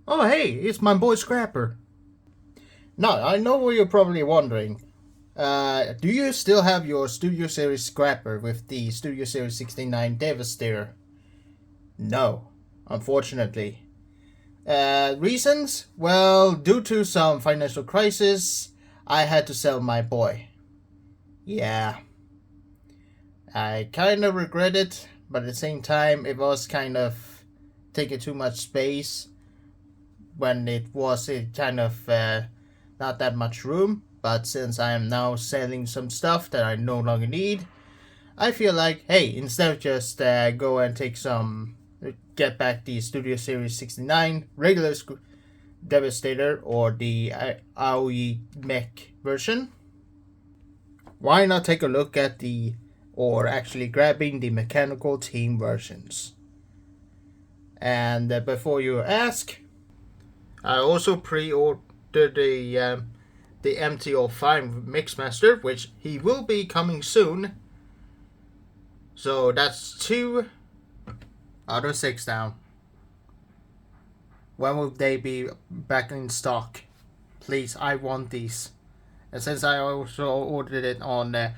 Oh hey, it's my boy Scrapper. Now, I know what you're probably wondering. Do you still have your Studio Series Scrapper with the Studio Series 69 Devastator? No, unfortunately. Reasons? Well, due to some financial crisis, I had to sell my boy. Yeah, I kind of regret it, but at the same time, it was kind of taking too much space when it was kind of not that much room. But since I am now selling some stuff that I no longer need, I feel like, hey, instead of just go and get back the Studio Series 69 regular Devastator or the AOE mech version, why not take a look at or actually grabbing the mechanical team versions? And before you ask, I also pre-ordered the MT-05 Mixmaster, which he will be coming soon. So that's 2 out of 6 down. When will they be back in stock? Please, I want these. And since I also ordered it on the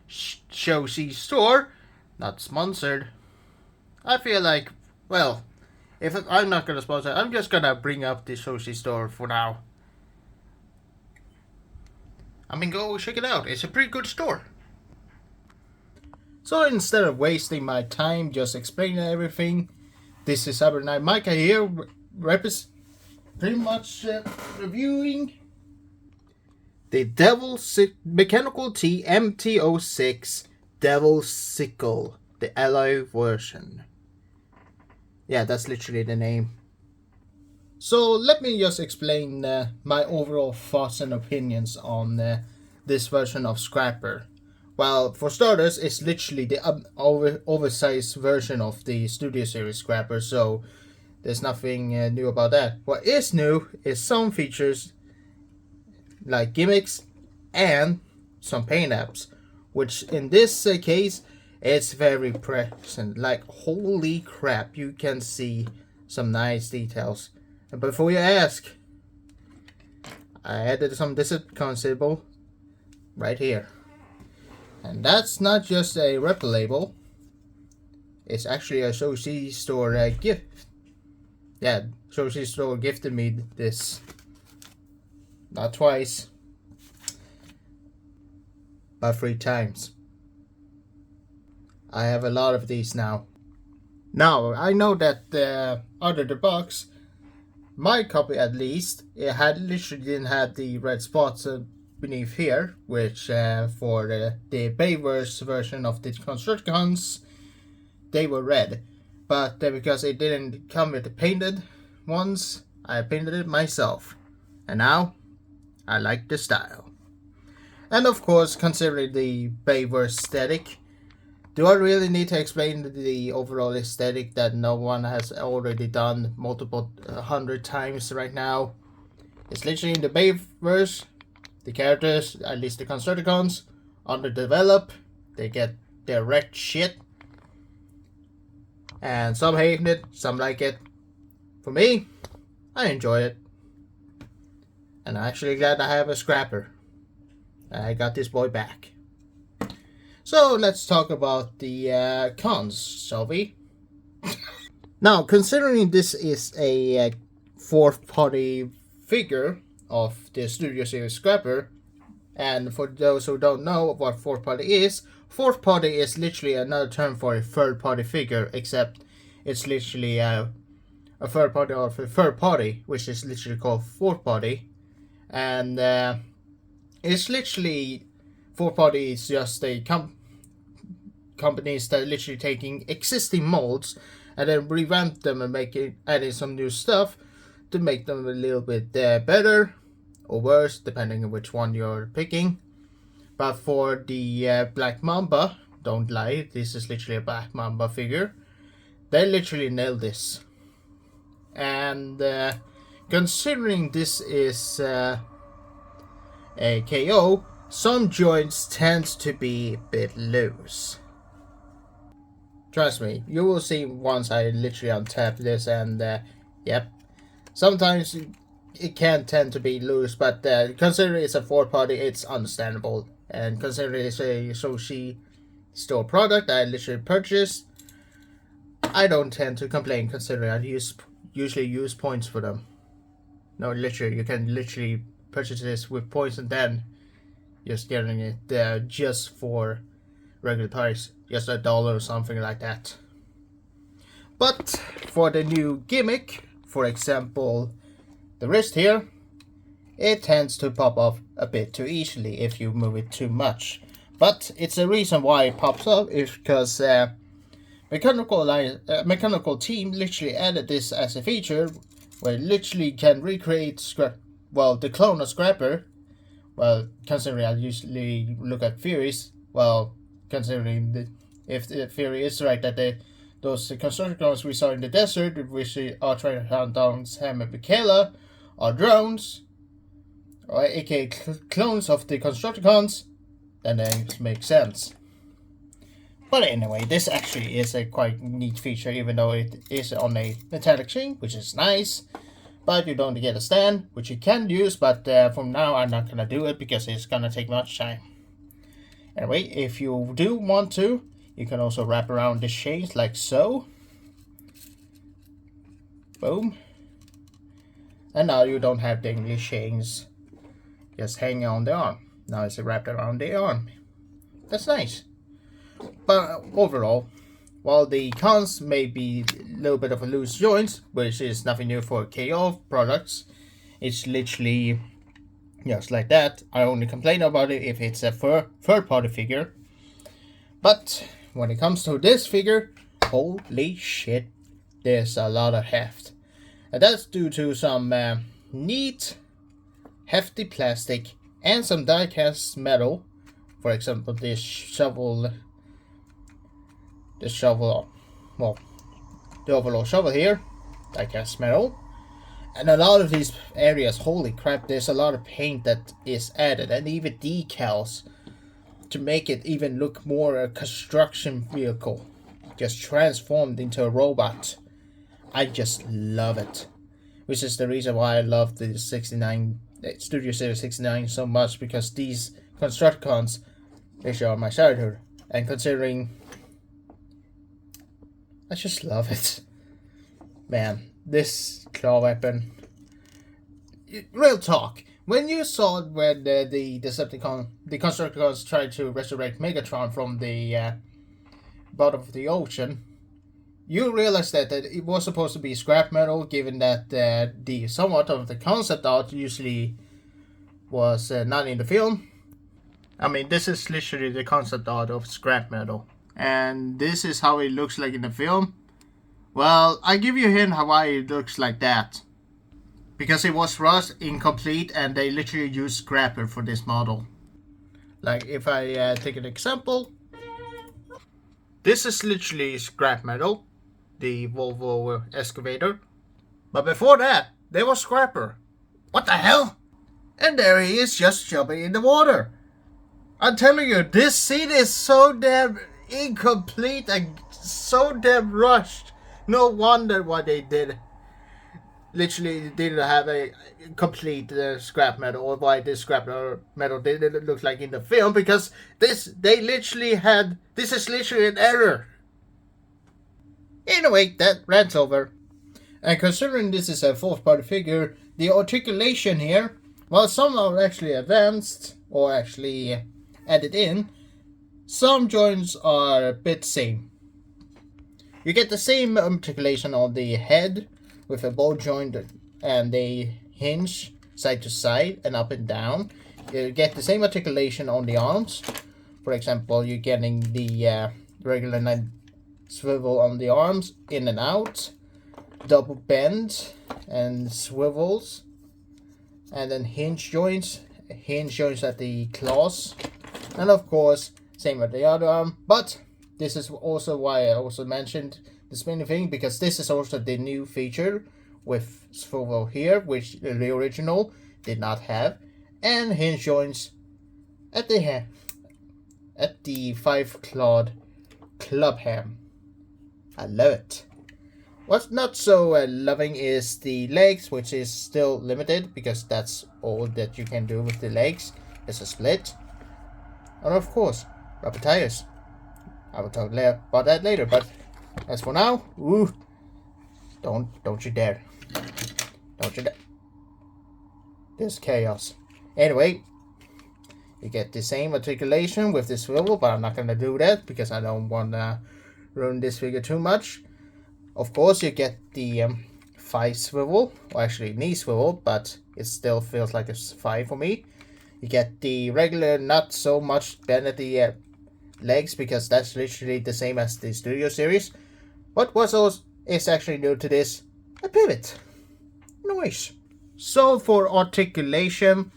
Shoshi store, not sponsored, I feel like, well, if I'm not gonna sponsor, I'm just gonna bring up the Shoshi store for now. I mean, go check it out. It's a pretty good store. So instead of wasting my time just explaining everything, this is CyberKnight-Miky here, pretty much reviewing the Mechanical T MT-06 Devil Sickle, the alloy version. Yeah, that's literally the name. So let me just explain my overall thoughts and opinions on this version of Scrapper. Well, for starters, it's literally the oversized version of the Studio Series Scrapper, so there's nothing new about that. What is new is some features like gimmicks and some paint apps, which in this case, it's very present. Like, holy crap, you can see some nice details. And before you ask, I added some discount symbol right here. And that's not just a rep label. It's actually a Shoshi store gift. Yeah, Shoshi store gifted me this. Not twice, but 3 times. I have a lot of these now. Now, I know that out of the box, my copy at least, it literally didn't have the red spots beneath here, which for the Bayverse version of the Constructicons, they were red. But because it didn't come with the painted ones, I painted it myself. And now, I like the style. And of course, considering the Bayverse aesthetic, do I really need to explain the overall aesthetic that no one has already done multiple 100 times right now? It's literally in the Bayverse. The characters, at least the Constructicons, underdeveloped. They get their wrecked shit. And some hate it, some like it. For me, I enjoy it. And I'm actually glad I have a Scrapper. I got this boy back. So let's talk about the cons, shall we? Now, considering this is a 4th party figure of the Studio Series Scrapper, and for those who don't know what 4th party is 4th party is literally another term for a 3rd party figure, except it's literally a 3rd party of a 3rd party, which is literally called 4th party. And it's literally 4th party is just a companies that are literally taking existing molds and then revamp them and adding some new stuff to make them a little bit better or worse, depending on which one you're picking. But for the Black Mamba, don't lie, this is literally a Black Mamba figure. They literally nailed this. And considering this is a KO, some joints tend to be a bit loose. Trust me, you will see once I literally untap this, and yep, Sometimes it can tend to be loose, but considering it's a fourth party, it's understandable. And considering it's a Sushi store product I literally purchased, I don't tend to complain considering I usually use points for them. No, literally, you can literally purchase this with points and then just getting it there just for regular price, just $1 or something like that. But for the new gimmick, for example, the wrist here, it tends to pop off a bit too easily if you move it too much. But it's a reason why it pops up is because mechanical team literally added this as a feature where it literally can recreate the clone of Scrapper. Well, considering I usually look at theories, well, considering if the theory is right that those constructor clones we saw in the desert, which are trying to hunt down Sam and Michaela, are drones, or aka clones of the Constructicons, then that makes sense. But anyway, this actually is a quite neat feature, even though it is on a metallic chain, which is nice. But you don't get a stand, which you can use, but from now I'm not gonna do it because it's gonna take much time. Anyway, if you do want to, you can also wrap around the chains like so. Boom. And now you don't have the English chains just hanging on the arm. Now it's wrapped around the arm. That's nice. But overall, while the cons may be a little bit of a loose joints, which is nothing new for KO products, it's literally just like that. I only complain about it if it's a third-party figure. But when it comes to this figure, holy shit, there's a lot of heft. And that's due to some neat, hefty plastic and some die-cast metal. For example, this shovel, well, the overall shovel here, die-cast metal. And a lot of these areas, holy crap, there's a lot of paint that is added, and even decals to make it even look more a construction vehicle, just transformed into a robot. I just love it, which is the reason why I love the Studio Series 69 so much, because these Constructicons, they show my childhood, and considering, I just love it. Man, this claw weapon, real talk, when you saw when the Constructicons tried to resurrect Megatron from the bottom of the ocean, you realize that it was supposed to be scrap metal, given that the somewhat of the concept art usually was not in the film. I mean, this is literally the concept art of scrap metal, and this is how it looks like in the film. Well, I give you a hint why it looks like that. Because it was rushed, incomplete, and they literally used scrapper for this model. Like, if I take an example, this is literally scrap metal, the Volvo excavator. But before that, there was scrapper. What the hell? And there he is just jumping in the water. I'm telling you, this scene is so damn incomplete and so damn rushed. No wonder why they literally didn't have a complete scrap metal, or why this scrap metal didn't look like in the film, because this is literally an error. Anyway, that rant's over. And considering this is a fourth party figure, the articulation here, while some are actually advanced or actually added in, some joints are a bit same. You get the same articulation on the head with a ball joint and a hinge side to side and up and down. You get the same articulation on the arms. For example, you're getting the regular swivel on the arms, in and out, double bend and swivels, and then hinge joints at the claws, and of course same with the other arm. But this is also why I also mentioned the spinning thing, because this is also the new feature with swivel here, which the original did not have, and hinge joints at the 5-clawed club ham. I love it. What's not so loving is the legs, which is still limited because that's all that you can do with the legs. It's a split. And of course, rubber tires. I will talk about that later, but as for now, ooh, don't you dare. Don't you dare. This chaos. Anyway, you get the same articulation with this swivel, but I'm not going to do that because I don't want to ruin this figure too much. Of course, you get the 5 swivel, or actually knee swivel, but it still feels like it's 5 for me. You get the regular, not so much bend at the legs, because that's literally the same as the Studio Series. What is actually new to this? A pivot. Nice. So for articulation,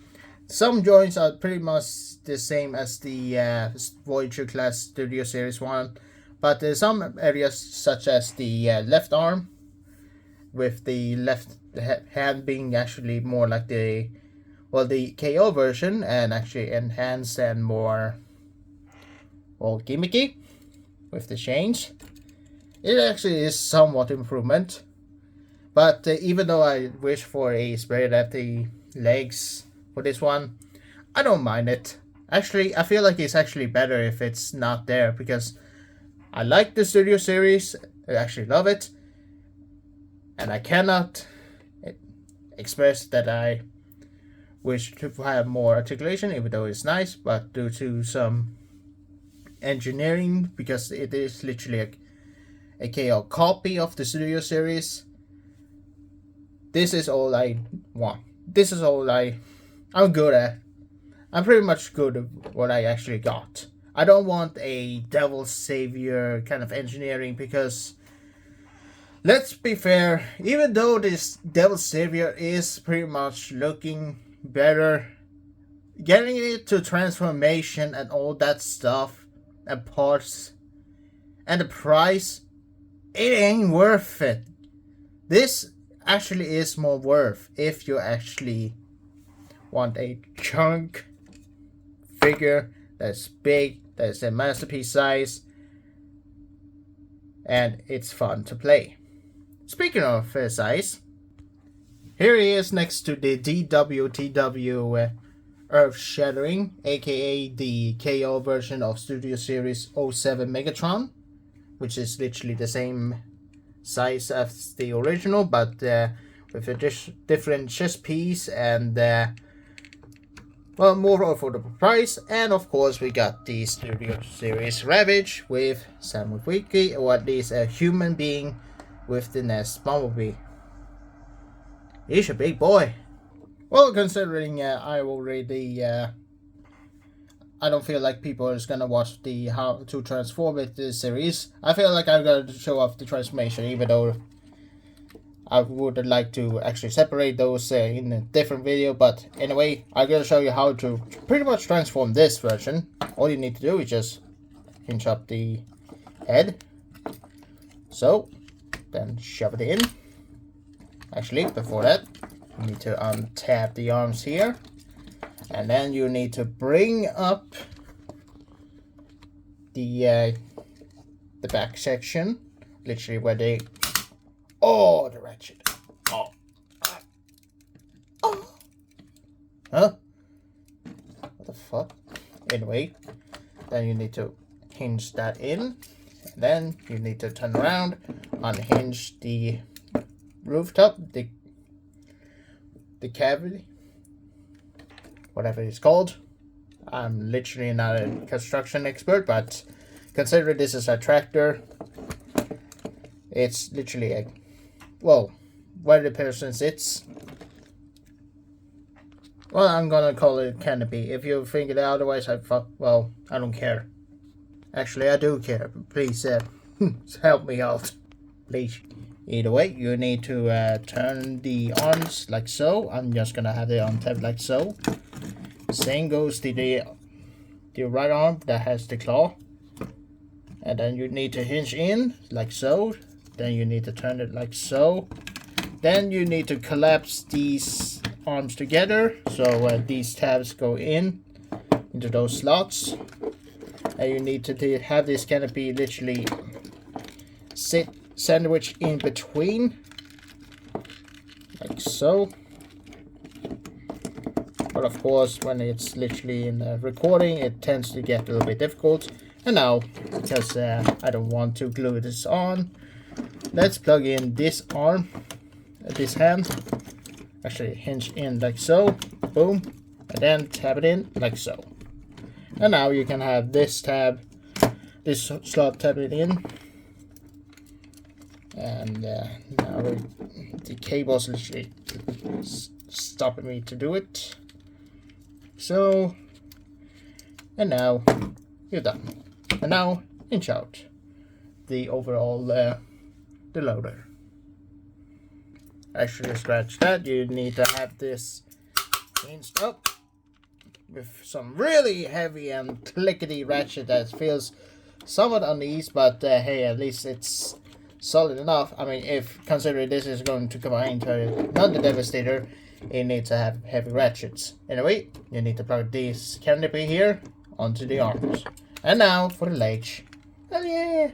some joints are pretty much the same as the Voyager class Studio Series one, but there's some areas such as the left arm, with the left hand being actually more like the KO version, and actually enhanced and more gimmicky with the chains. It actually is somewhat improvement, but even though I wish for a spread at the legs for this one, I don't mind it. Actually, I feel like it's actually better if it's not there, because I like the Studio Series, I actually love it, and I cannot express that I wish to have more articulation, even though it's nice, but due to some engineering, because it is literally a KO copy of the Studio Series, this is all I want. This is all I'm good at. I'm pretty much good at what I actually got. I don't want a Devil Savior kind of engineering, because let's be fair, even though this Devil Savior is pretty much looking better, getting it to transformation and all that stuff and parts and the price, it ain't worth it. This actually is more worth if you actually want a chunk figure that's big, that's a masterpiece size, and it's fun to play. Speaking of size, here he is next to the DWTW Earth Shattering, aka the KO version of Studio Series 07 Megatron, which is literally the same size as the original, but with a different chest piece and more affordable price. And of course, we got the Studio Series Ravage with CyberKnight-Miky, or at least a human being with the Nest Bumblebee. He's a big boy. Well, considering I already I don't feel like people is gonna watch the how to transform it series. I feel like I'm gonna show off the transformation, even though I would like to actually separate those in a different video. But anyway, I'm gonna show you how to pretty much transform this version. All you need to do is just hinge up the head, so then shove it in. Actually, before that, you need to untap the arms here, and then you need to bring up the back section, literally where they the ratchet. Huh? What the fuck? Anyway, then you need to hinge that in, and then you need to turn around, unhinge the rooftop, the cavity, whatever it's called. I'm literally not a construction expert, but consider this is a tractor. It's literally where the person sits. Well, I'm gonna call it canopy. If you think it otherwise, I don't care. Actually, I do care. Please help me out, please. Either way, you need to turn the arms like so. I'm just gonna have it on tab like so. Same goes to the right arm that has the claw. And then you need to hinge in like so. Then you need to turn it like so. Then you need to collapse these arms together, so these tabs go into those slots. And you need to have this canopy literally sit sandwich in between, like so. But of course, when it's literally in the recording, it tends to get a little bit difficult. And now, because I don't want to glue this on, let's plug in this arm, this hand, actually hinge in like so, boom, and then tab it in like so. And now you can have this tab, this slot tabbed in. And now the cable's literally stopping me to do it. So, and now you're done. And now inch out the overall the loader. Actually, scratch that. You need to have this hinged up with some really heavy and clickety ratchet that feels somewhat uneasy, but hey, at least it's solid enough. I mean, if considering this is going to combine to another Devastator, it needs to have heavy ratchets. Anyway, you need to plug this canopy here onto the arms. And now for the legs. Oh yeah!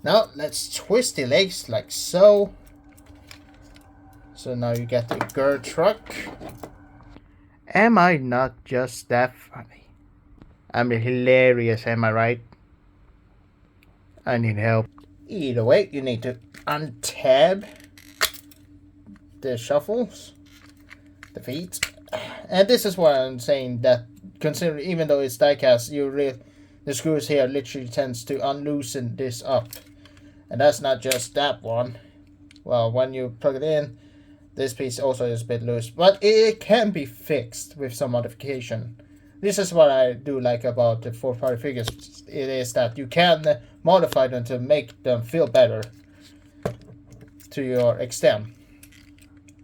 Now let's twist the legs like so. So now you get the girl truck. Am I not just that funny? I'm hilarious, am I right? I need help. Either way, you need to untab the shuffles, the feet. And this is why I'm saying that, considering even though it's diecast, the screws here literally tends to unloosen this up. And that's not just that one. Well, when you plug it in, this piece also is a bit loose, but it can be fixed with some modification. This is what I do like about the fourth-party figures. It is that you can modify them to make them feel better to your extent.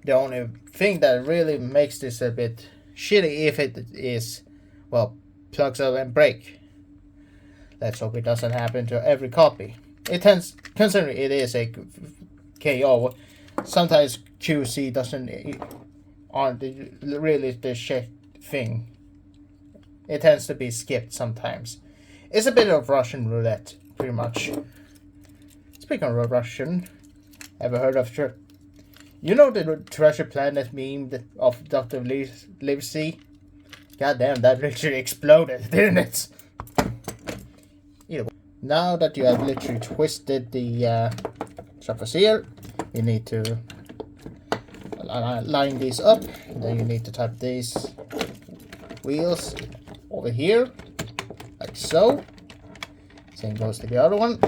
The only thing that really makes this a bit shitty if it is, well, plugs up and break. Let's hope it doesn't happen to every copy. It tends, considering it is a KO, sometimes QC aren't really the shit thing. It tends to be skipped sometimes. It's a bit of Russian roulette, pretty much. Speaking of Russian, ever heard of you know the Treasure Planet meme of Dr. Livesey? Goddamn, that literally exploded, didn't it? Either way, now that you have literally twisted the surface here, you need to line these up. Then you need to type these wheels over here, like so. Same goes to the other one,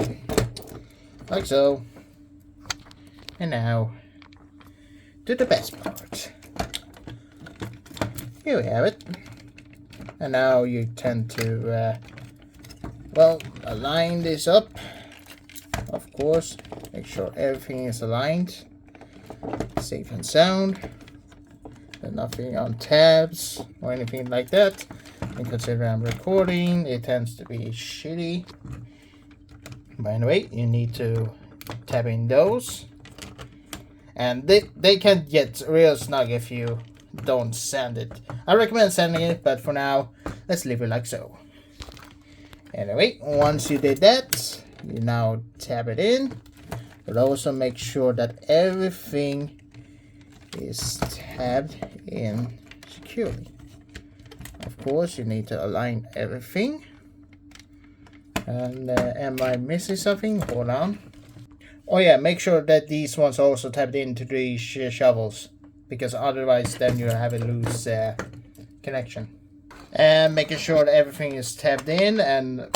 like so. And now to the best part. Here we have it. And now you tend to well, align this up, of course. Make sure everything is aligned, safe and sound, and nothing on tabs or anything like that. And considering I'm recording, it tends to be shitty. By the way, you need to tab in those, and they can get real snug if you don't sand it. I recommend sanding it, but for now, let's leave it like so. Anyway, once you did that, you now tab it in, but also make sure that everything is tabbed in securely. Of course, you need to align everything. And am I missing something? Hold on. Oh yeah, make sure that these ones are also tabbed into the shovels, because otherwise then you have a loose connection. And making sure that everything is tabbed in and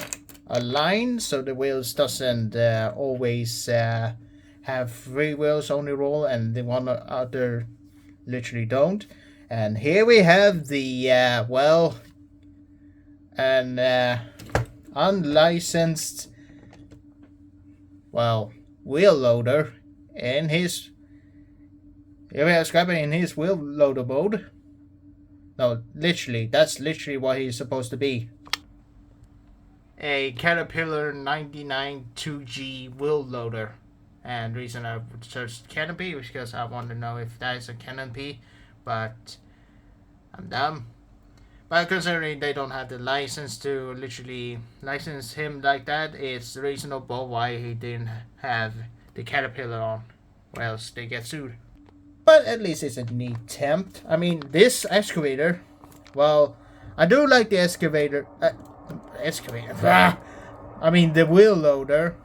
aligned, so the wheels doesn't always have 3 wheels only roll and the one other literally don't. And here we have the well, an unlicensed, well, wheel loader in his, here we have Scrapper in his wheel loader mode. No, literally, that's literally what he's supposed to be. A Caterpillar 99 2G wheel loader. And the reason I searched Canopy was because I want to know if that is a Canopy, but I'm dumb. But considering they don't have the license to literally license him like that, it's reasonable why he didn't have the caterpillar on, or else they get sued. But at least it's a neat attempt. I mean, this excavator, well, I do like the excavator. I mean, the wheel loader.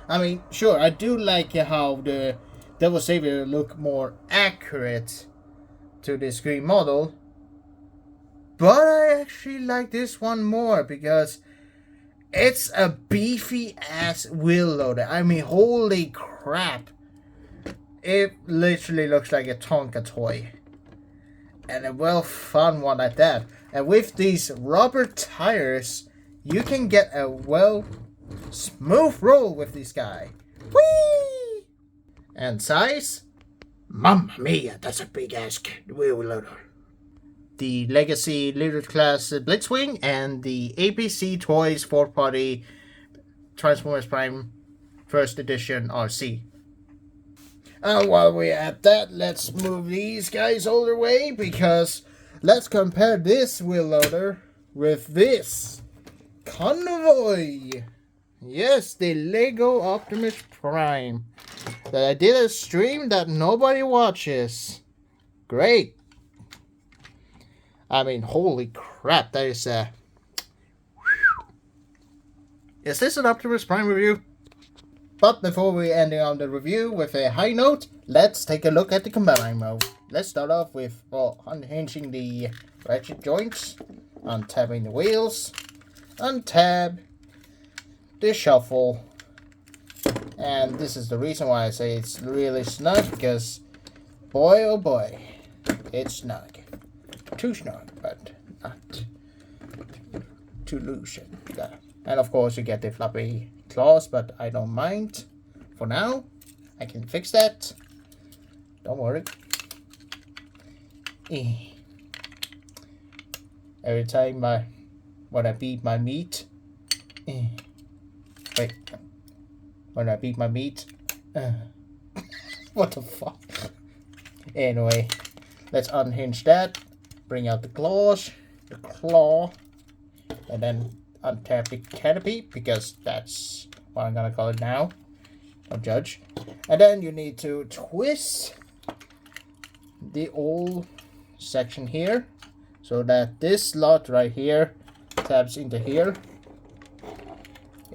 I mean, sure, I do like how the Devil Savior look more accurate to the screen model. But I actually like this one more because it's a beefy ass wheel loader. I mean, holy crap. It literally looks like a Tonka toy. And a well fun one at that. And with these rubber tires, you can get a well smooth roll with this guy. Whee! And size? Mamma mia, that's a big ass wheel loader. The Legacy Leader Class Blitzwing and the APC Toys 4-party Transformers Prime First Edition RC. And while we're at that, let's move these guys all the way because let's compare this wheel loader with this Convoy. Yes, the Lego Optimus Prime that I did a stream that nobody watches. Great. I mean, holy crap, that is a... Is this an Optimus Prime review? But before we end on the review with a high note, let's take a look at the combine mode. Let's start off with, well, unhinging the ratchet joints, untabbing the wheels, untab the shuffle, and this is the reason why I say it's really snug, because boy oh boy, it's snug. Too snug, but not too loose. And of course you get the floppy claws, but I don't mind. For now, I can fix that. Don't worry. Every time when I beat my meat. Wait. When I beat my meat. What the fuck? Anyway, let's unhinge that. Bring out the claws, and then untap the canopy, because that's what I'm gonna call it now. Don't judge. And then you need to twist the old section here, so that this slot right here tabs into here.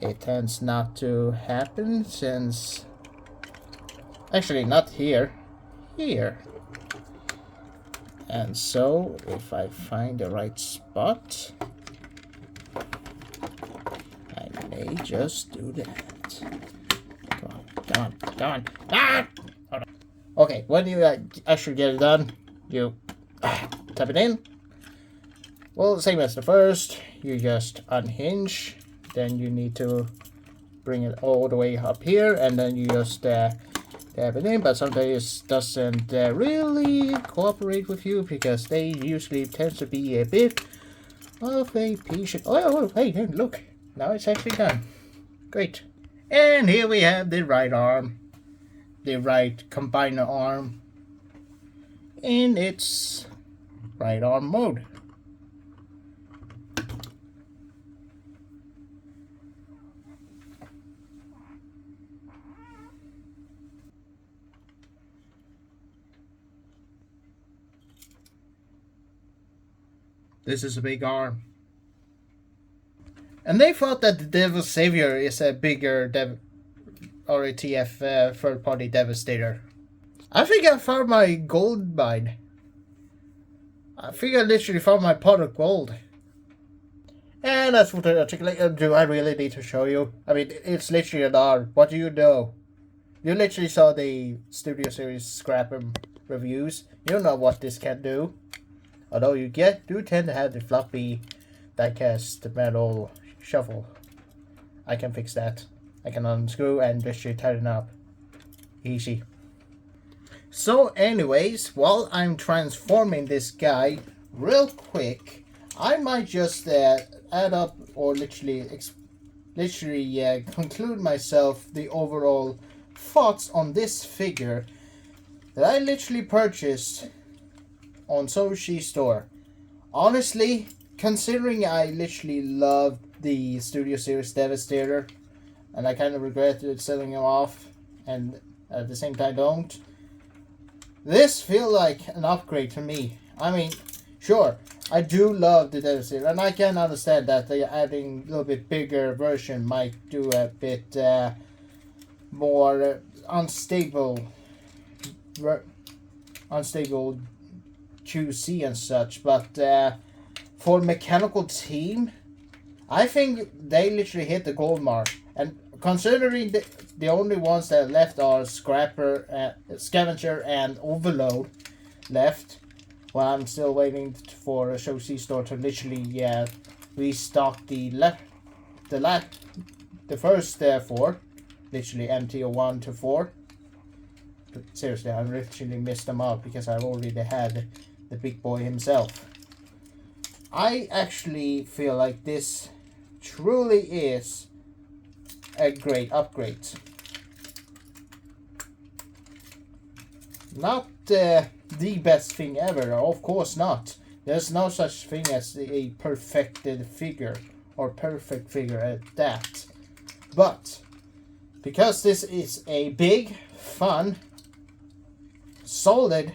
It tends not to happen since... Actually, not here. Here. And so, if I find the right spot, I may just do that. Come on. Ah! Hold on. Okay, when you actually get it done, you tap it in. Well, same as the first, you just unhinge. Then you need to bring it all the way up here, and then you just tap it in, but sometimes it doesn't really cooperate with you because they usually tend to be a bit of a patient. Oh, hey, look, now it's actually done. Great. And here we have the right arm, the right combiner arm in its right arm mode. This is a big arm. And they thought that the Devil Savior is a bigger RATF third-party Devastator. I think I found my gold mine. I think I literally found my pot of gold. And that's what the Articulation do. I really need to show you. I mean, it's literally an arm. What do you know? You literally saw the Studio Series scrap reviews. You know what this can do. Although you do tend to have the floppy die-cast metal shuffle. I can fix that. I can unscrew and just tighten up. Easy. So anyways, while I'm transforming this guy real quick, I might just add up or literally conclude myself the overall thoughts on this figure that I literally purchased on Sushi Store. Honestly, considering I literally loved the Studio Series Devastator, and I kind of regretted selling him off, and at the same time don't. This feels like an upgrade to me. I mean, sure, I do love the Devastator, and I can understand that adding a little bit bigger version might do a bit more unstable QC and such, but for mechanical team, I think they literally hit the gold mark. And considering the only ones that are left are Scavenger and Overload left, well, I'm still waiting for a Show C store to literally restock the first 4, literally MT-01 to 4. But seriously, I literally missed them out because I've already had the big boy himself. I actually feel like this truly is a great upgrade. Not the best thing ever, of course not. There's no such thing as a perfected figure, or perfect figure at that. But because this is a big, fun, solid,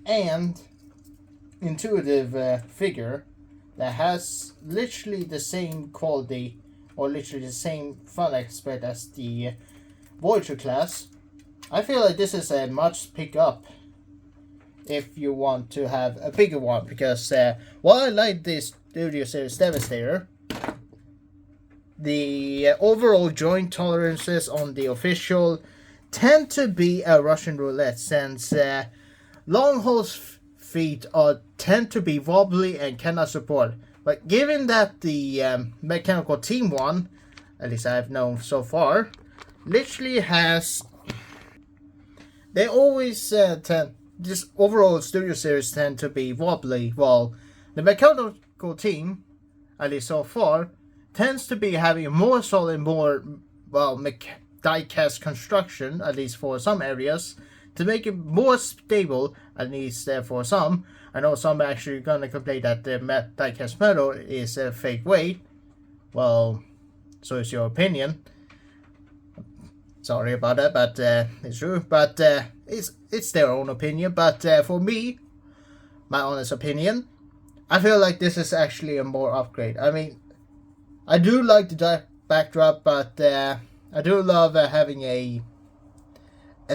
and intuitive figure that has literally the same quality, or literally the same fun aspect as the Voyager class, I feel like this is a must pick up if you want to have a bigger one, because while I like this Studio Series Devastator, the overall joint tolerances on the official tend to be a Russian roulette, since long hose feet tend to be wobbly and cannot support. But given that the mechanical team one, at least I've known so far, literally has, they always tend, this overall Studio Series tend to be wobbly, while the mechanical team, at least so far, tends to be having a more solid, more, well, die-cast construction, at least for some areas, to make it more stable, at least for some. I know some are actually gonna complain that the die-cast metal is a fake weight. Well, so is your opinion. Sorry about that, but it's true. But it's their own opinion. But for me, my honest opinion, I feel like this is actually a more upgrade. I mean, I do like the backdrop, but I do love having a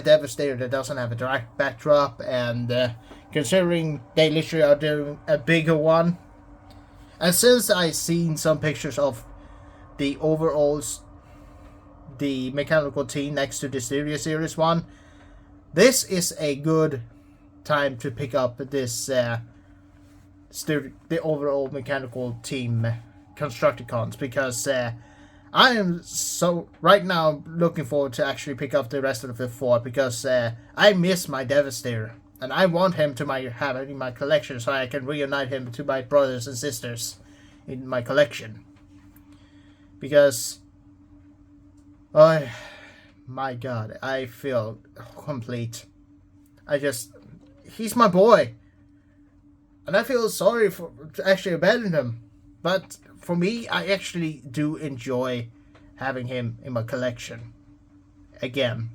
Devastator that doesn't have a direct backdrop, and considering they literally are doing a bigger one, and since I've seen some pictures of the overalls, the mechanical team next to the Studio Series one, this is a good time to pick up this the overall mechanical team Constructicons, because I am so right now looking forward to actually pick up the rest of the 4, because I miss my Devastator, and I want him to have it in my collection so I can reunite him to my brothers and sisters in my collection. Because, oh my god, I feel complete. He's my boy, and I feel sorry to actually abandon him, but for me, I actually do enjoy having him in my collection again.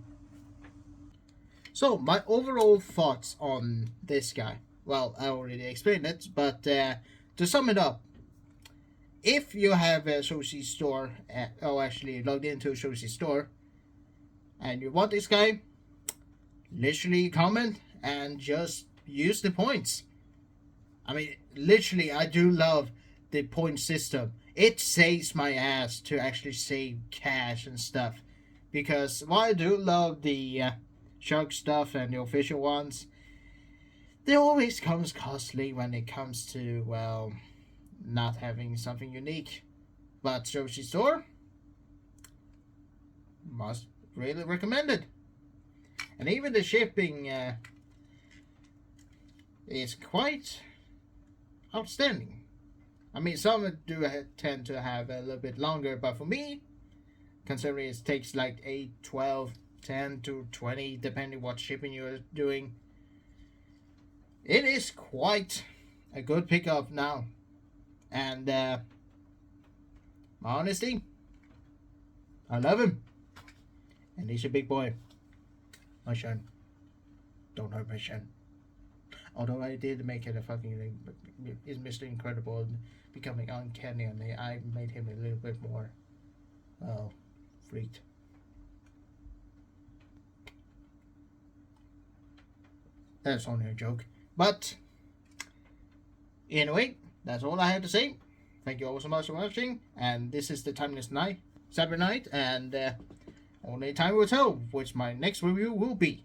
So, my overall thoughts on this guy. Well, I already explained it, but to sum it up, if you have a Shoshi store, or actually logged into a Shoshi store, and you want this guy, literally comment and just use the points. I mean, literally, I do love the point system. It saves my ass to actually save cash and stuff, because while I do love the shark stuff and the official ones, they always comes costly when it comes to, well, not having something unique. But Shoshi Store, must really recommend it. And even the shipping is quite outstanding. I mean, some do tend to have a little bit longer, but for me, considering it takes like 8, 12, 10 to 20, depending what shipping you're doing, it is quite a good pickup now. And my honesty, I love him. And he's a big boy. My shin. Don't hurt my shin. Although I did make it a fucking... Is Mr. Incredible becoming uncanny, and I made him a little bit more... freaked. That's only a joke. But... Anyway, that's all I have to say. Thank you all so much for watching. And this is the Timeless Night, CyberKnight, and only time will tell which my next review will be.